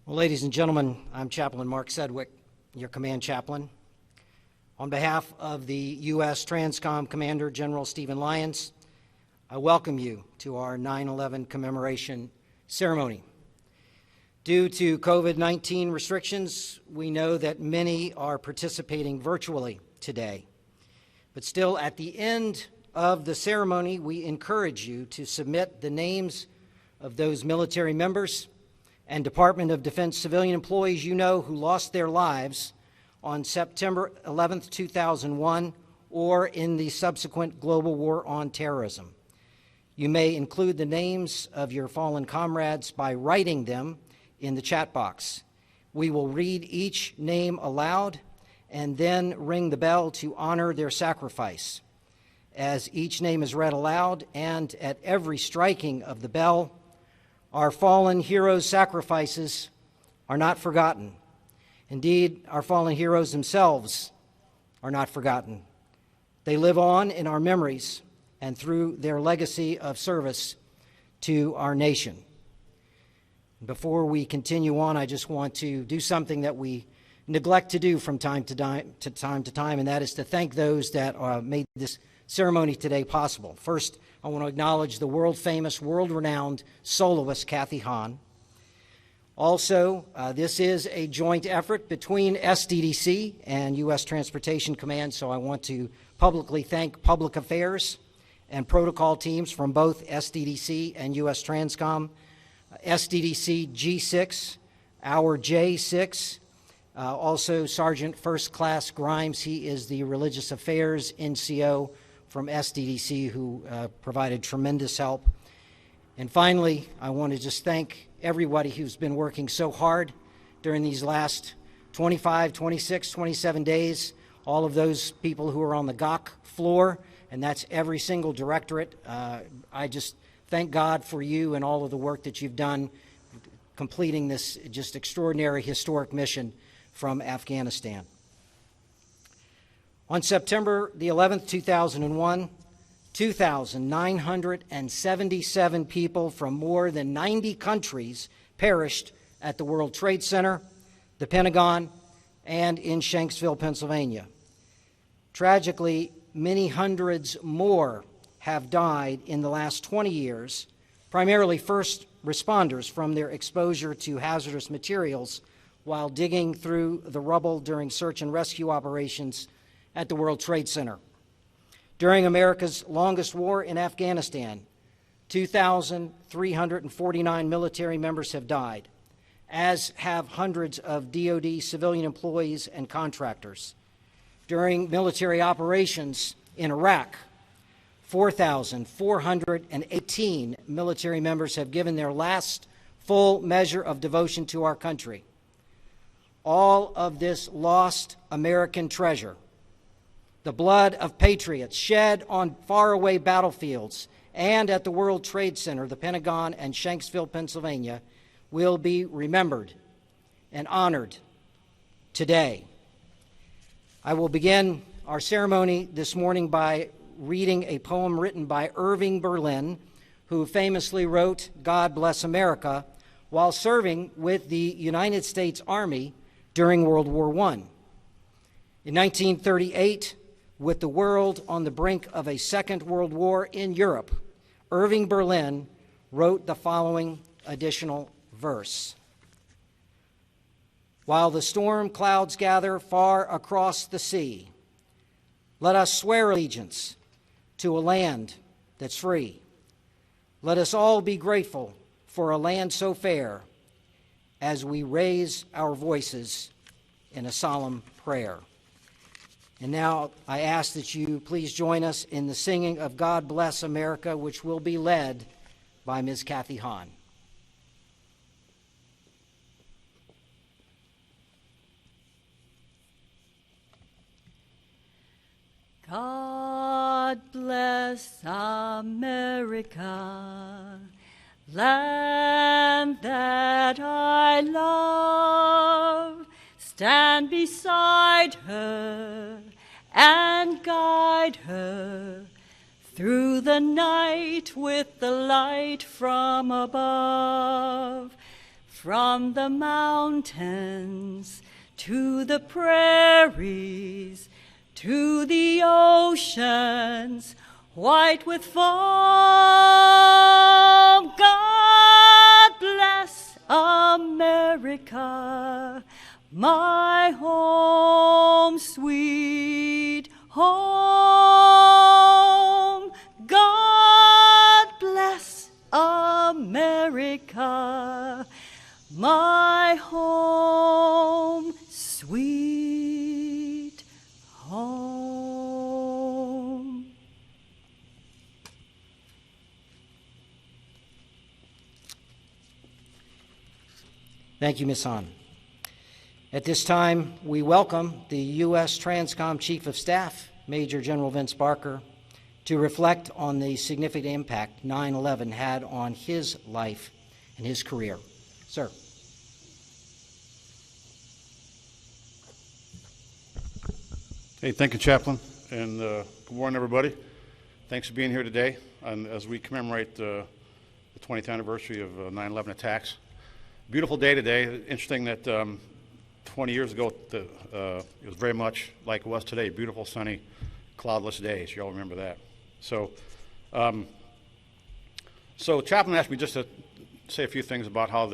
Well, ladies and gentlemen, I'm Chaplain Mark Sedwick, your command chaplain. On behalf of the USTRANSCOM Commander General Stephen Lyons, I welcome you to our 9/11 Commemoration Ceremony. Due to COVID-19 restrictions, we know that many are participating virtually today. But still, at the end of the ceremony, we encourage you to submit the names of those military members and Department of Defense civilian employees you know who lost their lives on September 11th, 2001, or in the subsequent global war on terrorism. You may include the names of your fallen comrades by writing them in the chat box. We will read each name aloud and then ring the bell to honor their sacrifice. As each name is read aloud and at every striking of the bell, our fallen heroes' sacrifices are not forgotten. Indeed, our fallen heroes themselves are not forgotten. They live on in our memories and through their legacy of service to our nation. Before we continue on, I just want to do something that we neglect to do from time to time, and that is to thank those that made this ceremony today possible. First, I want to acknowledge the world-famous, world-renowned soloist Kathy Hahn. Also, this is a joint effort between SDDC and U.S. Transportation Command, so I want to publicly thank public affairs and protocol teams from both SDDC and U.S. Transcom, SDDC G6, our J6, also Sergeant First Class Grimes. He is the Religious Affairs NCO from SDDC who provided tremendous help. And finally, I want to just thank everybody who's been working so hard during these last 25, 26, 27 days, all of those people who are on the GOC floor, and that's every single directorate. I just thank God for you and all of the work that you've done completing this just extraordinary historic mission from Afghanistan. On September the 11th, 2001, 2,977 people from more than 90 countries perished at the World Trade Center, the Pentagon, and in Shanksville, Pennsylvania. Tragically, many hundreds more have died in the last 20 years, primarily first responders from their exposure to hazardous materials while digging through the rubble during search and rescue operations at the World Trade Center. During America's longest war in Afghanistan, 2,349 military members have died, as have hundreds of DoD civilian employees and contractors. During military operations in Iraq, 4,418 military members have given their last full measure of devotion to our country. All of this lost American treasure, the blood of patriots shed on faraway battlefields and at the World Trade Center, the Pentagon, and Shanksville, Pennsylvania, will be remembered and honored today. I will begin our ceremony this morning by reading a poem written by Irving Berlin, who famously wrote "God Bless America" while serving with the United States Army during World War I. In 1938, with the world on the brink of a Second World War in Europe, Irving Berlin wrote the following additional verse. While the storm clouds gather far across the sea, let us swear allegiance to a land that's free. Let us all be grateful for a land so fair as we raise our voices in a solemn prayer. And now I ask that you please join us in the singing of "God Bless America," which will be led by Ms. Kathy Hahn. God bless America, land that I love. Stand beside her and guide her through the night with the light from above. from the mountains to the prairies, to the oceans, white with foam. God bless America, my home, sweet home. God bless America, my home, sweet home. Thank you, Ms. Hahn. At this time, we welcome the USTRANSCOM Chief of Staff, Major General Vince Barker, to reflect on the significant impact 9/11 had on his life and his career. Sir. Hey, thank you, Chaplain, and good morning, everybody. Thanks for being here today as we commemorate the 20th anniversary of 9/11 attacks. Beautiful day today. Interesting that 20 years ago it was very much like it was today. Beautiful, sunny, cloudless days. You all remember that. So, Chaplain asked me just to say a few things about how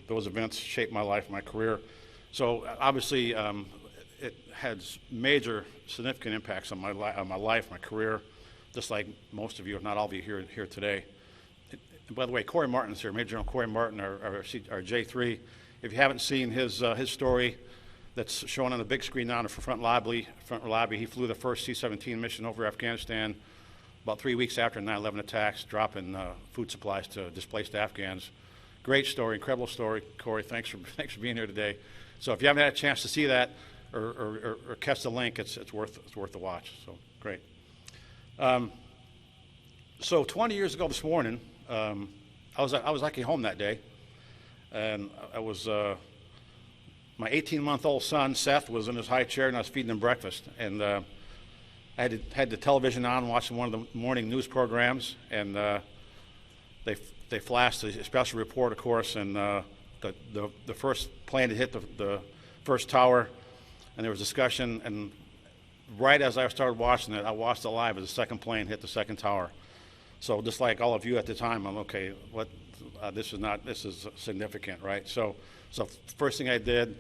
those events shaped my life, my career. So obviously, it has major significant impacts on my life, my career, just like most of you, if not all of you here today. And by the way, Corey Martin's here, Major General Corey Martin, our J3. If you haven't seen his story that's shown on the big screen now in the front lobby, he flew the first C-17 mission over Afghanistan about 3 weeks after 9/11 attacks, dropping food supplies to displaced Afghans. Great story, incredible story, Corey. Thanks for being here today. So if you haven't had a chance to see that or catch the link, it's worth the watch. So great. So 20 years ago this morning, I was actually home that day, and I was my 18-month-old son Seth was in his high chair, and I was feeding him breakfast, and I had the television on, watching one of the morning news programs, and they flashed a special report, of course, and the first plane had hit the first tower, and there was discussion, and right as I started watching it, I watched it live as the second plane hit the second tower. So just like all of you at the time, I'm okay. This is significant, right? So first thing I did,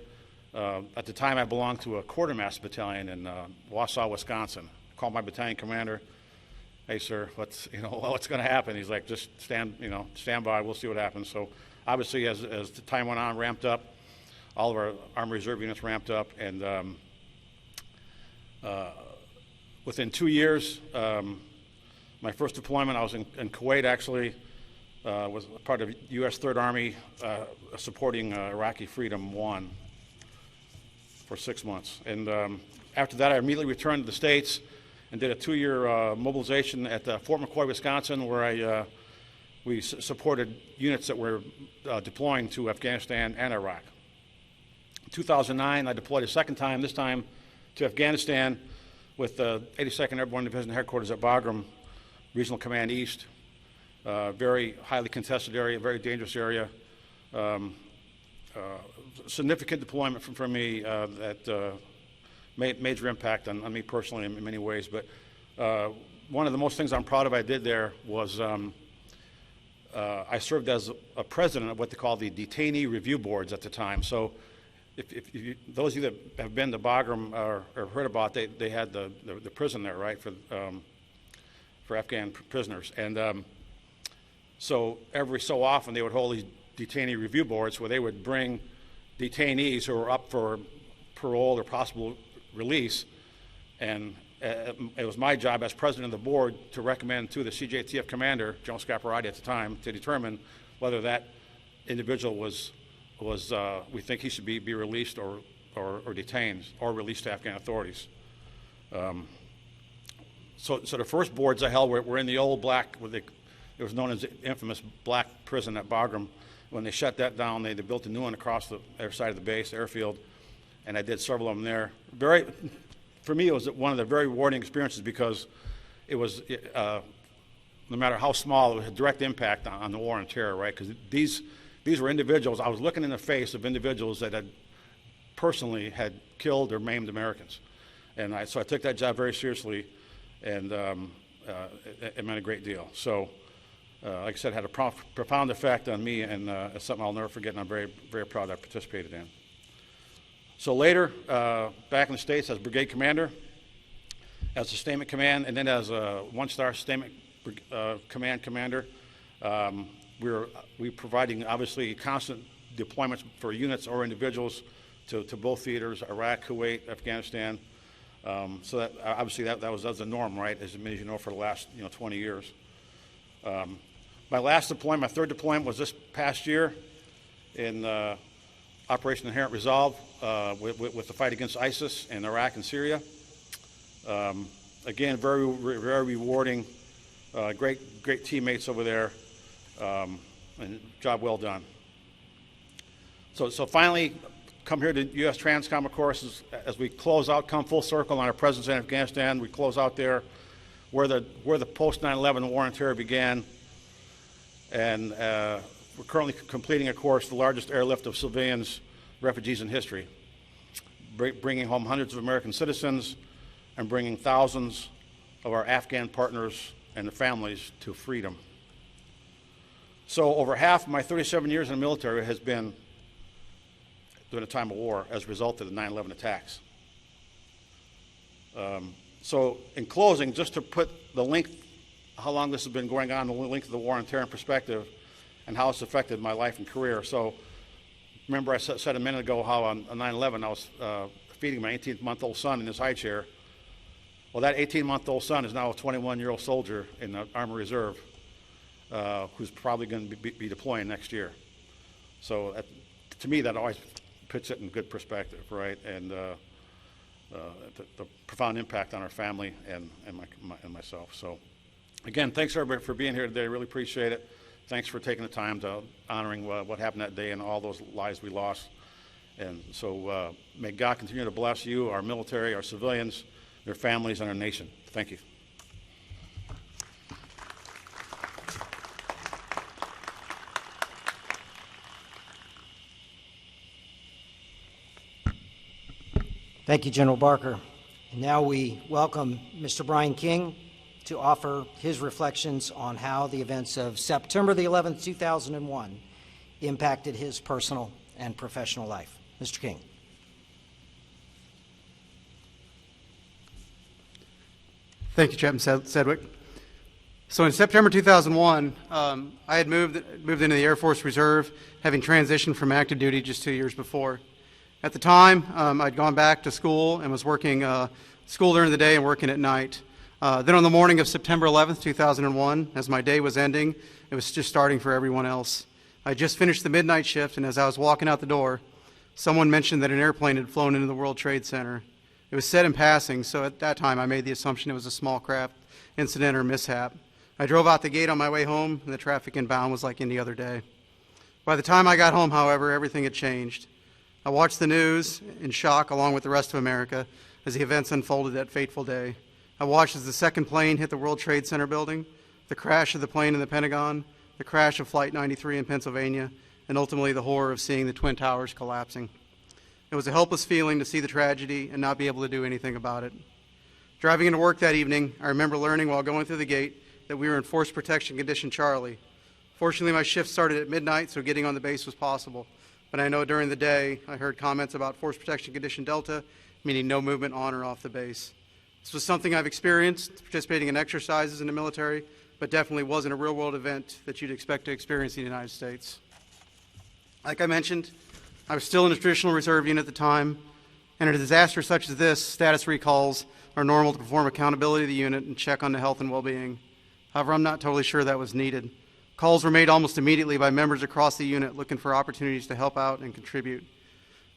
at the time I belonged to a quartermaster battalion in Wausau, Wisconsin. I called my battalion commander. Hey, sir, what's going to happen? He's like, just stand by. We'll see what happens. So obviously, as the time went on, ramped up. All of our Army Reserve units ramped up, and within 2 years. My first deployment, I was in Kuwait, actually, was part of U.S. Third Army supporting Iraqi Freedom 1 for 6 months. And after that, I immediately returned to the States and did a 2-year mobilization at Fort McCoy, Wisconsin, where we supported units that were deploying to Afghanistan and Iraq. In 2009, I deployed a second time, this time to Afghanistan with the 82nd Airborne Division Headquarters at Bagram, Regional Command East, very highly contested area, very dangerous area. Significant deployment for me that made major impact on me personally in many ways. But one of the most things I'm proud of I did there was I served as a president of what they call the detainee review boards at the time. So if those of you that have been to Bagram or heard about it, they had the prison there, right, for Afghan prisoners. And so every so often they would hold these detainee review boards where they would bring detainees who were up for parole or possible release, and it was my job as president of the board to recommend to the CJTF commander, General Scaparrotti at the time, to determine whether that individual was we think he should be released or detained or released to Afghan authorities. So the first boards I held were in the old black, it was known as the infamous black prison at Bagram. When they shut that down, they built a new one across the other side of the base, the airfield, and I did several of them there. For me, it was one of the very rewarding experiences because it was, no matter how small, it was a direct impact on the war on terror, right? Because These were individuals, I was looking in the face of individuals that had personally had killed or maimed Americans. And so I took that job very seriously, and it meant a great deal. So, like I said, it had a profound effect on me, and it's something I'll never forget, and I'm very, very proud I participated in. So later, back in the States as brigade commander, as sustainment command, and then as a one-star sustainment command commander, we were providing, obviously, constant deployments for units or individuals to both theaters, Iraq, Kuwait, Afghanistan. So that obviously that was the norm, right, as you know, for the last 20 years. My last deployment, my third deployment, was this past year in Operation Inherent Resolve with the fight against ISIS in Iraq and Syria. Again, very rewarding, great teammates over there, and job well done. So finally, come here to USTRANSCOM, of course, as we close out, come full circle on our presence in Afghanistan. We close out there where the post-9/11 war on terror began, and we're currently completing, of course, the largest airlift of civilians, refugees in history, bringing home hundreds of American citizens and bringing thousands of our Afghan partners and their families to freedom. So over half of my 37 years in the military has been during a time of war as a result of the 9/11 attacks. So in closing, just to put the length, how long this has been going on, the length of the war on terror in perspective, and how it's affected my life and career. So remember I said a minute ago how on 9/11 I was feeding my 18-month-old son in his high chair. Well, that 18-month-old son is now a 21-year-old soldier in the Army Reserve who's probably going to be deploying next year. So to me, that always puts it in good perspective, right? And the profound impact on our family and myself. So again, thanks everybody for being here today. I really appreciate it. Thanks for taking the time to honoring what happened that day and all those lives we lost. And so may God continue to bless you, our military, our civilians, their families, and our nation. Thank you. Thank you, General Barker. And now we welcome Mr. Brian King to offer his reflections on how the events of September the 11th, 2001 impacted his personal and professional life. Mr. King. Thank you, Chaplain Sedwick. So in September 2001, I had moved into the Air Force Reserve, having transitioned from active duty just 2 years before. At the time, I'd gone back to school and was working school during the day and working at night. Then on the morning of September 11th, 2001, as my day was ending, it was just starting for everyone else. I just finished the midnight shift, and as I was walking out the door, someone mentioned that an airplane had flown into the World Trade Center. It was said in passing, so at that time I made the assumption it was a small craft incident or mishap. I drove out the gate on my way home, and the traffic inbound was like any other day. By the time I got home, however, everything had changed. I watched the news in shock along with the rest of America as the events unfolded that fateful day. I watched as the second plane hit the World Trade Center building, the crash of the plane in the Pentagon, the crash of Flight 93 in Pennsylvania, and ultimately the horror of seeing the Twin Towers collapsing. It was a helpless feeling to see the tragedy and not be able to do anything about it. Driving into work that evening, I remember learning while going through the gate that we were in Force Protection Condition Charlie. Fortunately, my shift started at midnight, so getting on the base was possible. But I know during the day, I heard comments about Force Protection Condition Delta, meaning no movement on or off the base. This was something I've experienced participating in exercises in the military, but definitely wasn't a real-world event that you'd expect to experience in the United States. Like I mentioned, I was still in a traditional reserve unit at the time, and in a disaster such as this, status recalls are normal to perform accountability of the unit and check on the health and well-being. However, I'm not totally sure that was needed. Calls were made almost immediately by members across the unit looking for opportunities to help out and contribute.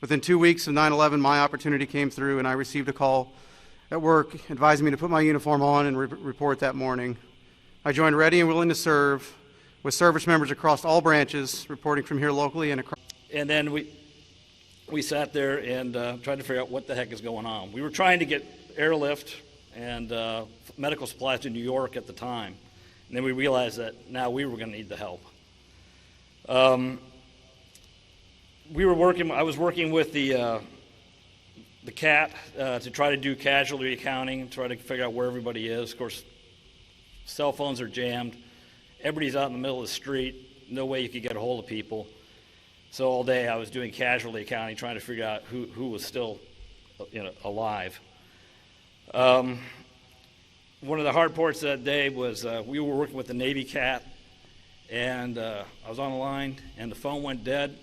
Within 2 weeks of 9/11, my opportunity came through, and I received a call at work advising me to put my uniform on and report that morning. I joined ready and willing to serve with service members across all branches, reporting from here locally and across. And then we sat there and tried to figure out what the heck is going on. We were trying to get airlift and medical supplies to New York at the time. And then we realized that now we were going to need the help. I was working with the CAT to try to do casualty accounting, try to figure out where everybody is. Of course, cell phones are jammed. Everybody's out in the middle of the street. No way you could get a hold of people. So all day I was doing casualty accounting, trying to figure out who was still, alive. One of the hard parts that day was we were working with the Navy CAT, and I was on the line, and the phone went dead,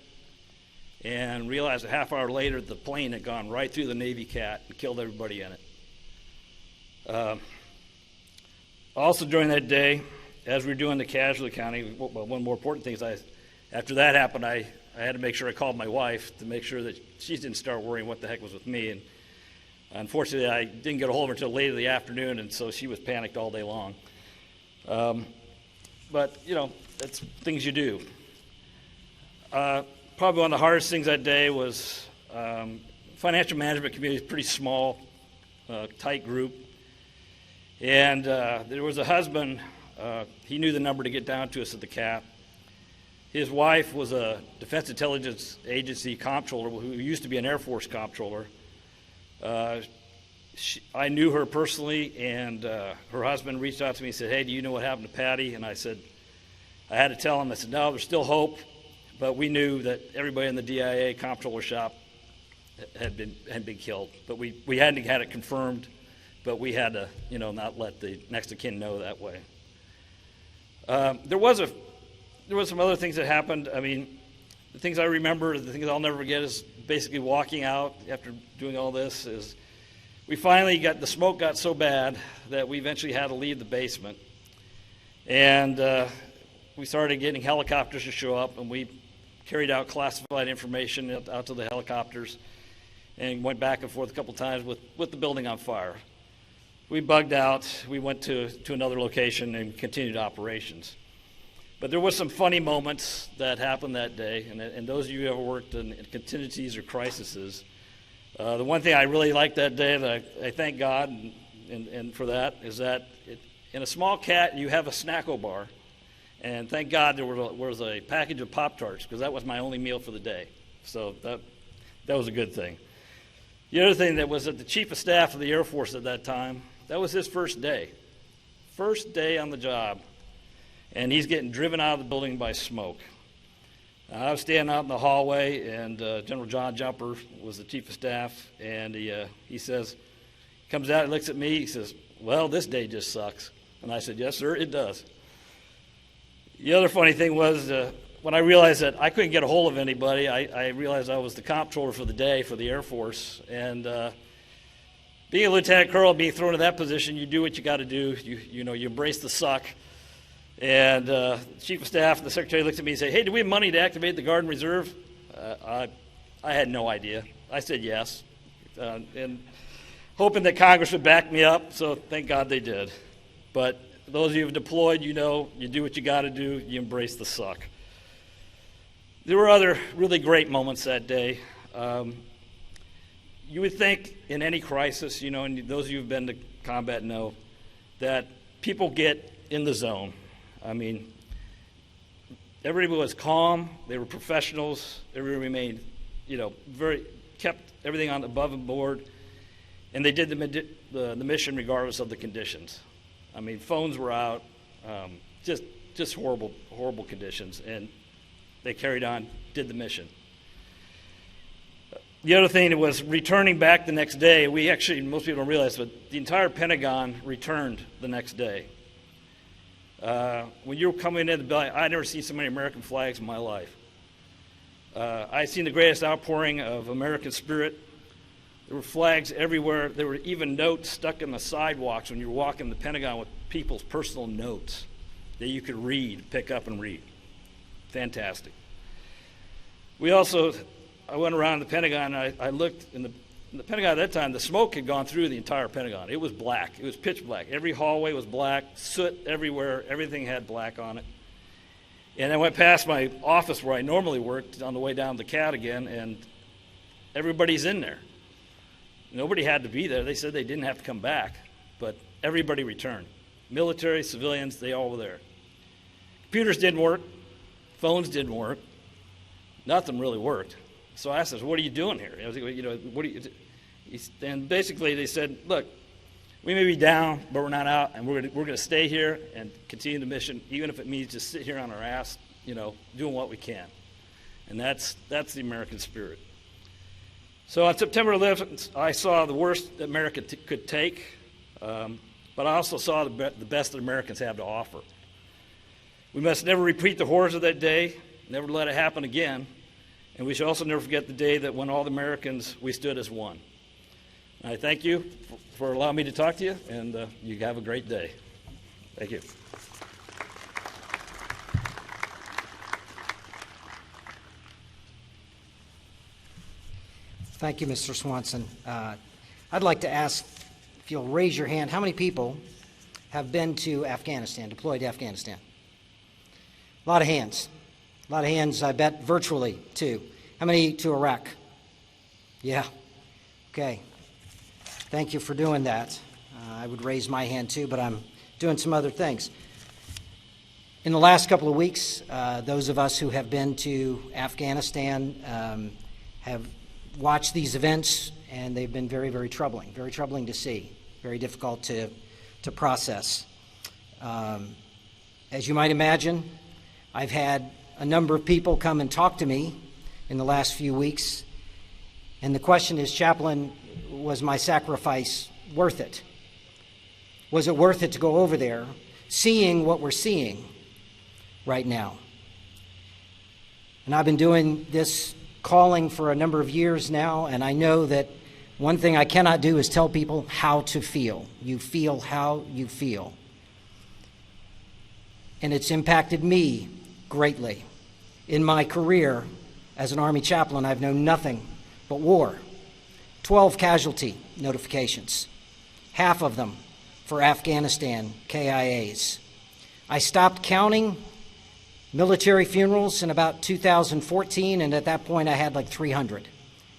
and realized a half hour later the plane had gone right through the Navy CAT and killed everybody in it. Also during that day, as we were doing the casualty accounting, one more important thing is after that happened, I had to make sure I called my wife to make sure that she didn't start worrying what the heck was with me. And unfortunately, I didn't get a hold of her until late in the afternoon, and so she was panicked all day long. But, that's things you do. Probably one of the hardest things that day was financial management community is a pretty small, tight group. And there was a husband, he knew the number to get down to us at the CAT. His wife was a Defense Intelligence Agency comptroller who used to be an Air Force comptroller. I knew her personally, and her husband reached out to me and said, "Hey, do you know what happened to Patty?" And I said, I had to tell him, I said, "No, there's still hope," but we knew that everybody in the DIA comptroller shop had been killed. But we hadn't had it confirmed, but we had to, not let the next of kin know that way. There was some other things that happened. I mean, the things I remember, the things I'll never forget is basically walking out after doing all this is we finally the smoke got so bad that we eventually had to leave the basement. And we started getting helicopters to show up, and we carried out classified information out to the helicopters and went back and forth a couple times with the building on fire. We bugged out. We went to another location and continued operations. But there was some funny moments that happened that day, and those of you who ever worked in contingencies or crises, the one thing I really liked that day, that I thank God and for that, is that in a small CAT you have a snacko bar, and thank God there was a package of Pop-Tarts, because that was my only meal for the day. So that was a good thing. The other thing that was that the Chief of Staff of the Air Force at that time, that was his first day on the job. And he's getting driven out of the building by smoke. I was standing out in the hallway, and General John Jumper was the Chief of Staff, and he comes out and looks at me, he says, "Well, this day just sucks." And I said, "Yes, sir, it does." The other funny thing was when I realized that I couldn't get a hold of anybody, I realized I was the comptroller for the day for the Air Force, and being a lieutenant colonel, being thrown in that position, you do what you got to do. You embrace the suck. And the Chief of Staff and the Secretary looked at me and said, "Hey, do we have money to activate the Guard and Reserve?" I had no idea. I said yes, and hoping that Congress would back me up, so thank God they did. But those of you who have deployed, you do what you got to do, you embrace the suck. There were other really great moments that day. You would think in any crisis, and those of you who have been to combat know, that people get in the zone. I mean, everybody was calm. They were professionals. Everybody remained, kept everything on above and board, and they did the mission regardless of the conditions. I mean, phones were out, just horrible conditions, and they carried on, did the mission. The other thing was returning back the next day. Most people don't realize, but the entire Pentagon returned the next day. When you were coming into the building, I'd never seen so many American flags in my life. I'd seen the greatest outpouring of American spirit. There were flags everywhere. There were even notes stuck in the sidewalks when you were walking the Pentagon with people's personal notes that you could pick up and read. Fantastic. I went around the Pentagon, and I looked in the Pentagon at that time. The smoke had gone through the entire Pentagon. It was black. It was pitch black. Every hallway was black, soot everywhere. Everything had black on it. And I went past my office where I normally worked on the way down to the CAT again, and everybody's in there. Nobody had to be there. They said they didn't have to come back, but everybody returned. Military, civilians, they all were there. Computers didn't work. Phones didn't work. Nothing really worked. So I asked him, what are you doing here? I was like, what are you, and basically they said, look, we may be down, but we're not out, and we're going to stay here and continue the mission, even if it means just sit here on our ass, doing what we can. And that's the American spirit. So on September 11th, I saw the worst that America could take, but I also saw the best that Americans have to offer. We must never repeat the horrors of that day, never let it happen again, and we should also never forget the day that when all the Americans, we stood as one. And I thank you for allowing me to talk to you, and you have a great day. Thank you. Thank you, Mr. Swanson. I'd like to ask if you'll raise your hand, how many people have been to Afghanistan, deployed to Afghanistan? A lot of hands. A lot of hands, I bet, virtually, too. How many to Iraq? Yeah. Okay. Thank you for doing that. I would raise my hand, too, but I'm doing some other things. In the last couple of weeks, those of us who have been to Afghanistan have watched these events, and they've been very, very troubling to see, very difficult to process. As you might imagine, I've had a number of people come and talk to me in the last few weeks, and the question is, Chaplain, was my sacrifice worth it? Was it worth it to go over there, seeing what we're seeing right now? And I've been doing this calling for a number of years now, and I know that one thing I cannot do is tell people how to feel. You feel how you feel. And it's impacted me greatly. In my career as an Army chaplain, I've known nothing but war. 12 casualty notifications, half of them for Afghanistan KIAs. I stopped counting military funerals in about 2014, and at that point I had like 300,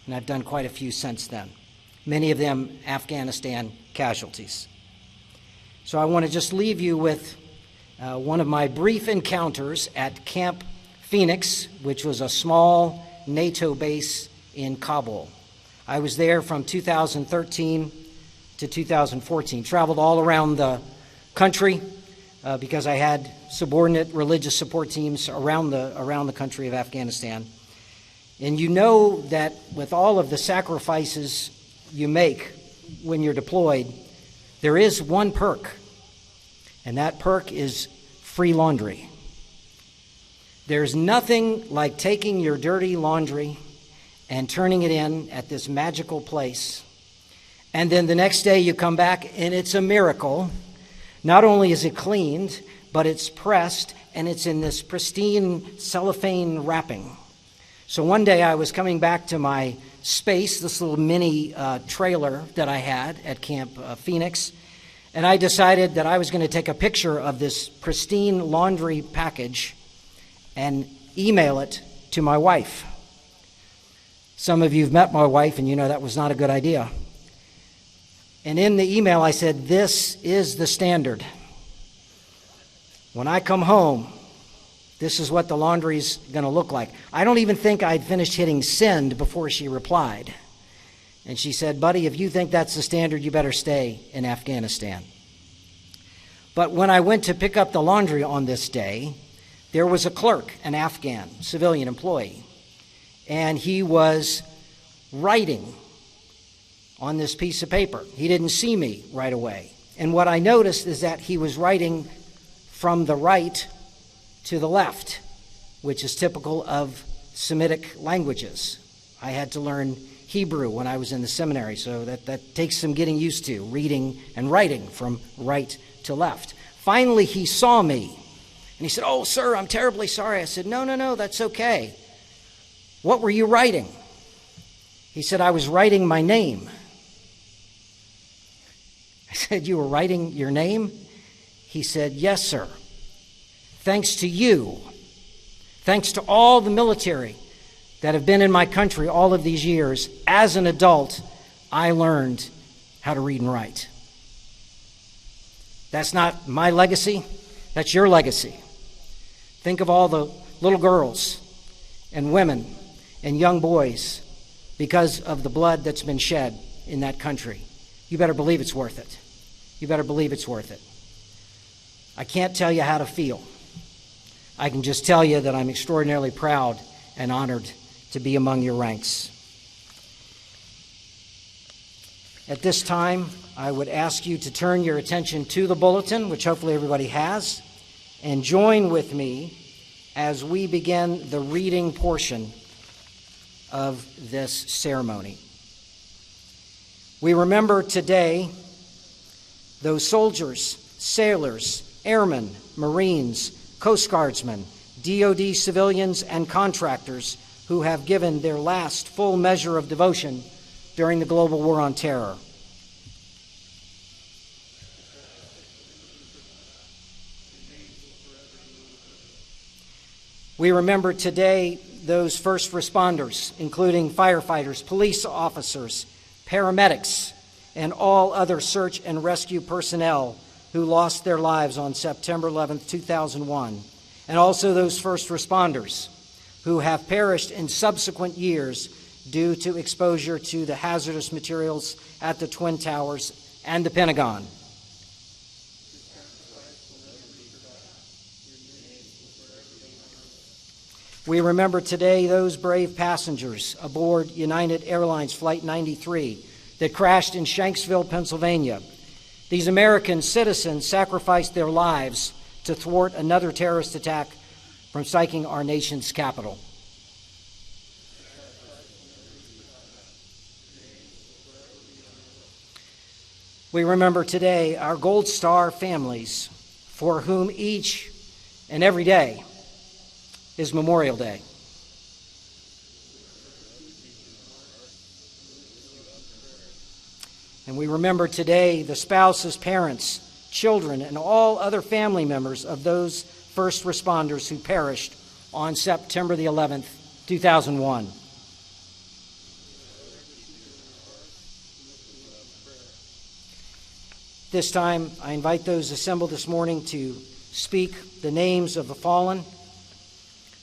and I've done quite a few since then, many of them Afghanistan casualties. So I want to just leave you with one of my brief encounters at Camp Phoenix, which was a small NATO base in Kabul. I was there from 2013 to 2014, traveled all around the country because I had subordinate religious support teams around the country of Afghanistan. And you know that with all of the sacrifices you make when you're deployed, there is one perk, and that perk is free laundry. There's nothing like taking your dirty laundry and turning it in at this magical place, and then the next day you come back and it's a miracle. Not only is it cleaned, but it's pressed and it's in this pristine cellophane wrapping. So one day I was coming back to my space, this little mini trailer that I had at Camp Phoenix, and I decided that I was going to take a picture of this pristine laundry package and email it to my wife. Some of you have met my wife and you know that was not a good idea. And in the email I said, this is the standard. When I come home, this is what the laundry's going to look like. I don't even think I'd finished hitting send before she replied. And she said, buddy, if you think that's the standard, you better stay in Afghanistan. But when I went to pick up the laundry on this day, there was a clerk, an Afghan civilian employee, and he was writing on this piece of paper. He didn't see me right away. And what I noticed is that he was writing from the right to the left, which is typical of Semitic languages. I had to learn Hebrew when I was in the seminary, so that takes some getting used to, reading and writing from right to left. Finally, he saw me, and he said, oh, sir, I'm terribly sorry. I said, no, that's okay. What were you writing? He said, I was writing my name. I said, you were writing your name? He said, yes, sir. Thanks to you, thanks to all the military that have been in my country all of these years, as an adult, I learned how to read and write. That's not my legacy, that's your legacy. Think of all the little girls and women and young boys because of the blood that's been shed in that country. You better believe it's worth it. You better believe it's worth it. I can't tell you how to feel. I can just tell you that I'm extraordinarily proud and honored to be among your ranks. At this time, I would ask you to turn your attention to the bulletin, which hopefully everybody has, and join with me as we begin the reading portion of this ceremony. We remember today those soldiers, sailors, airmen, Marines, Coast Guardsmen, DoD civilians, and contractors who have given their last full measure of devotion during the global war on terror. We remember today those first responders, including firefighters, police officers, paramedics, and all other search and rescue personnel who lost their lives on September 11th, 2001, and also those first responders who have perished in subsequent years due to exposure to the hazardous materials at the Twin Towers and the Pentagon. We remember today those brave passengers aboard United Airlines Flight 93 that crashed in Shanksville, Pennsylvania. These American citizens sacrificed their lives to thwart another terrorist attack from striking our nation's capital. We remember today our Gold Star families, for whom each and every day is Memorial Day. And we remember today the spouses, parents, children, and all other family members of those first responders who perished on September the 11th, 2001. This time, I invite those assembled this morning to speak the names of the fallen.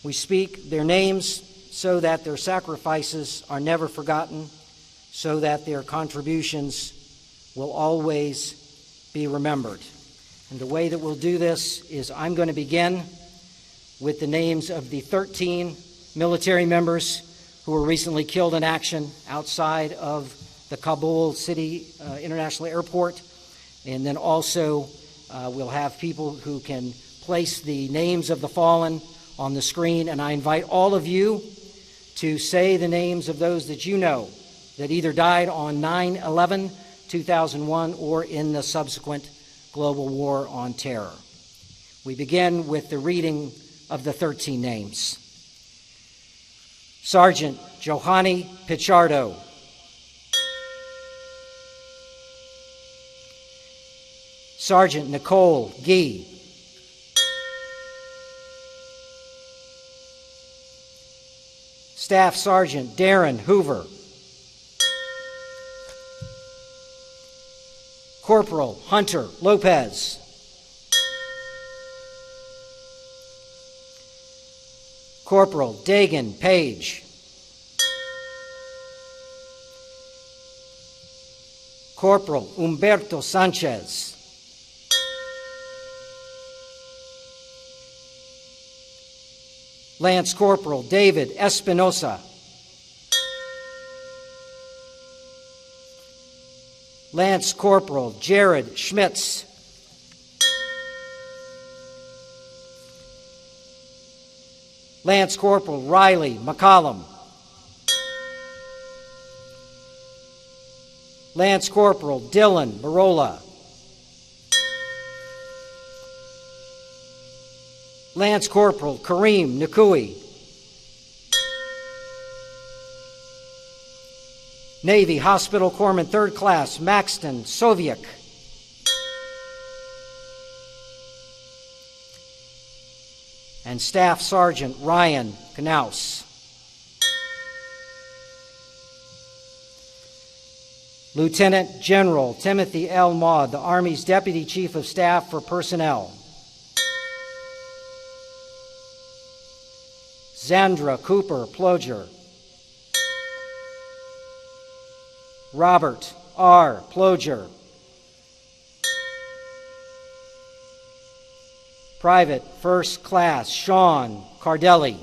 We speak their names so that their sacrifices are never forgotten, so that their contributions will always be remembered. And the way that we'll do this is I'm going to begin with the names of the 13 military members who were recently killed in action outside of the Kabul City International Airport. And then also we'll have people who can place the names of the fallen on the screen. And I invite all of you to say the names of those that you know that either died on 9/11/2001 or in the subsequent global war on terror. We begin with the reading of the 13 names. Sergeant Johanny Pichardo. Sergeant Nicole Gee. Staff Sergeant Darren Hoover. Corporal Hunter Lopez. Corporal Dagan Page. Corporal Humberto Sanchez. Lance Corporal David Espinosa. Lance Corporal Jared Schmitz. Lance Corporal Riley McCollum. Lance Corporal Dylan Barola. Lance Corporal Kareem Nakui. Navy Hospital Corpsman 3rd Class Maxton Soviak. And Staff Sergeant Ryan Knaus. Lieutenant General Timothy L. Maud, the Army's Deputy Chief of Staff for Personnel. Zandra Cooper Ploger. Robert R. Ploger. Private First Class Sean Cardelli.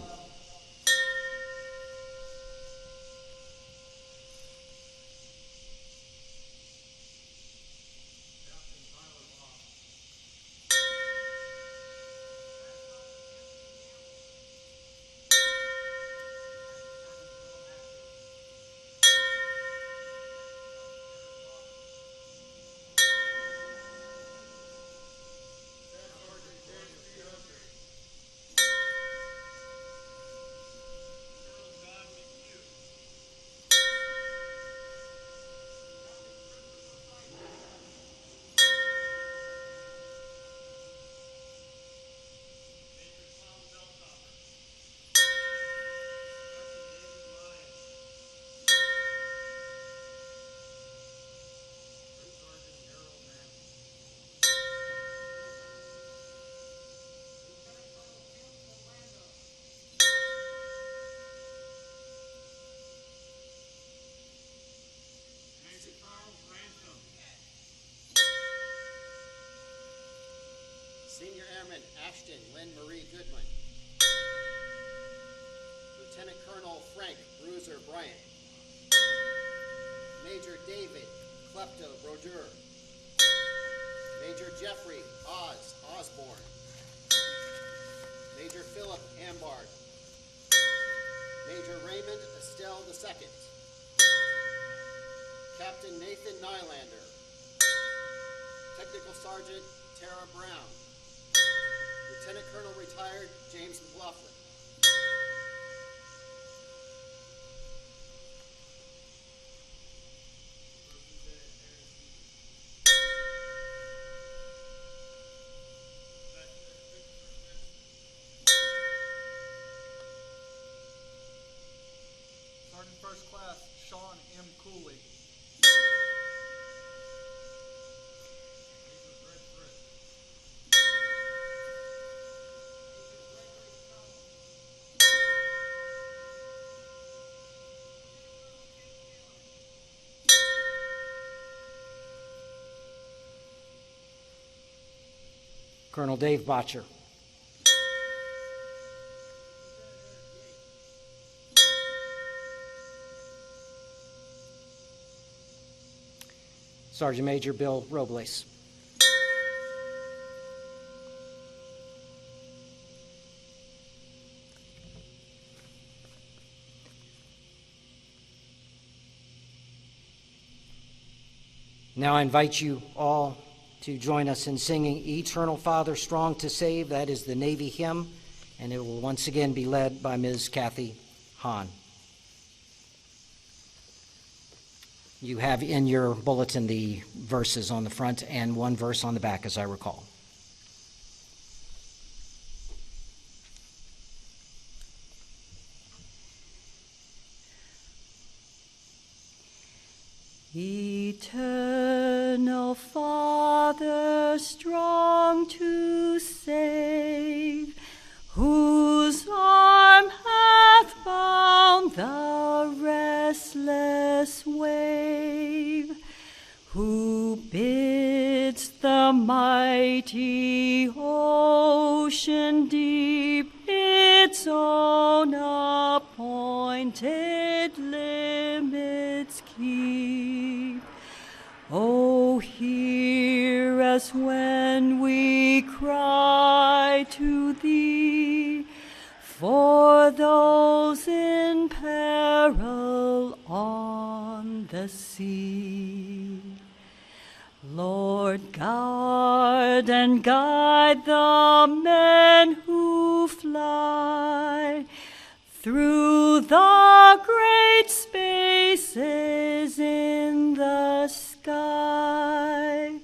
Senior Airman Ashton Lynn Marie Goodman. Lieutenant Colonel Frank Bruiser Bryant. Major David Klepto Brodeur. Major Jeffrey Oz Osborne. Major Philip Ambard. Major Raymond Estelle II. Captain Nathan Nylander. Technical Sergeant Tara Brown. Lieutenant Colonel Retired James McLaughlin. Sergeant First Class Sean M. Cooley. Colonel Dave Botcher. Sergeant Major Bill Robles. Now I invite you all to join us in singing Eternal Father Strong to Save. That is the Navy hymn, and it will once again be led by Ms. Kathy Hahn. You have in your bulletin the verses on the front and one verse on the back, as I recall. Eternal Father, strong to save, whose arm hath bound the restless wave, who bids the mighty ocean deep its own appointed limits keep. Oh, hear us when we cry to thee, for those in peril on the sea. Lord, guard and guide the men who fly through the great spaces in the sky.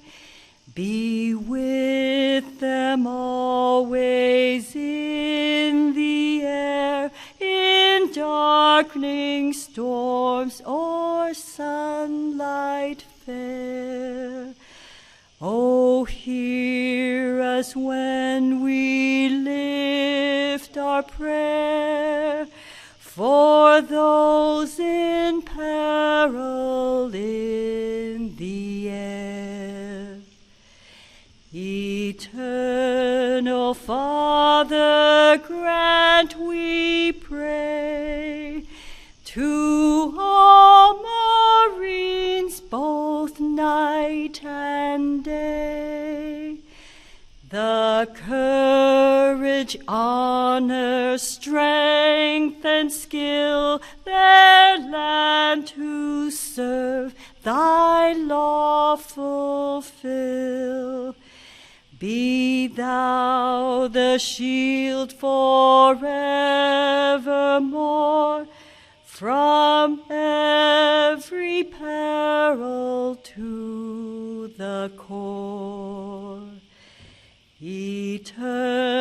Be with them always in the air, in darkening storms or sunlight fair. Oh, hear us when we lift our prayer for those in peril both night and day. The courage, honor, strength, and skill their land to serve thy law fulfill. Be thou the shield forevermore from every peril to the core. Eternal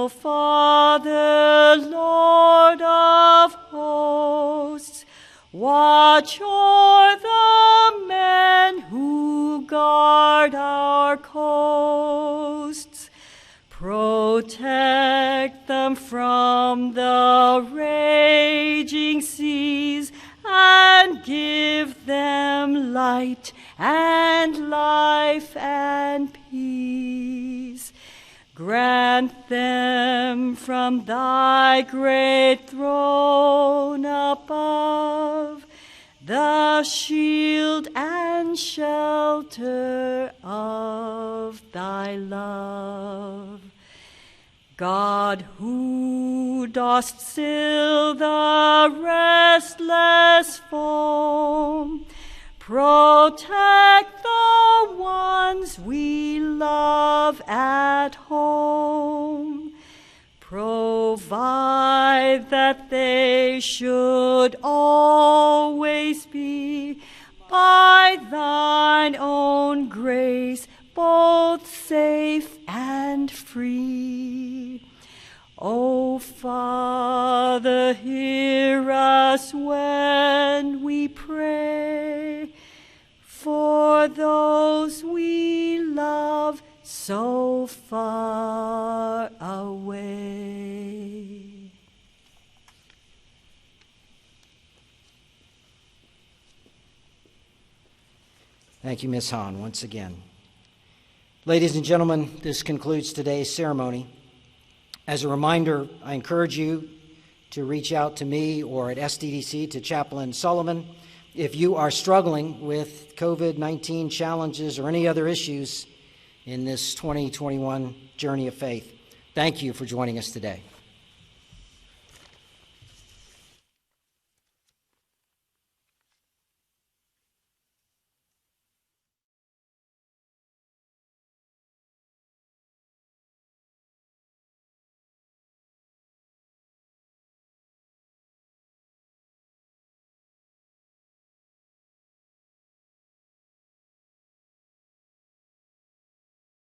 Father, Lord of hosts, watch o'er the men who guard our coasts. Protect them from the raging seas and give them light and life and peace. Grant them from thy great throne above the shield and shelter of thy love. God, who dost still the restless foam, protect the ones we love at home. Provide that they should always be, by thine own grace, both safe and free. O Father, hear us when we pray for those we love so far away. Thank you, Ms. Hahn, once again. Ladies and gentlemen, this concludes today's ceremony. As a reminder, I encourage you to reach out to me or at SDDC to Chaplain Sullivan if you are struggling with COVID-19 challenges or any other issues in this 2021 journey of faith. Thank you for joining us today.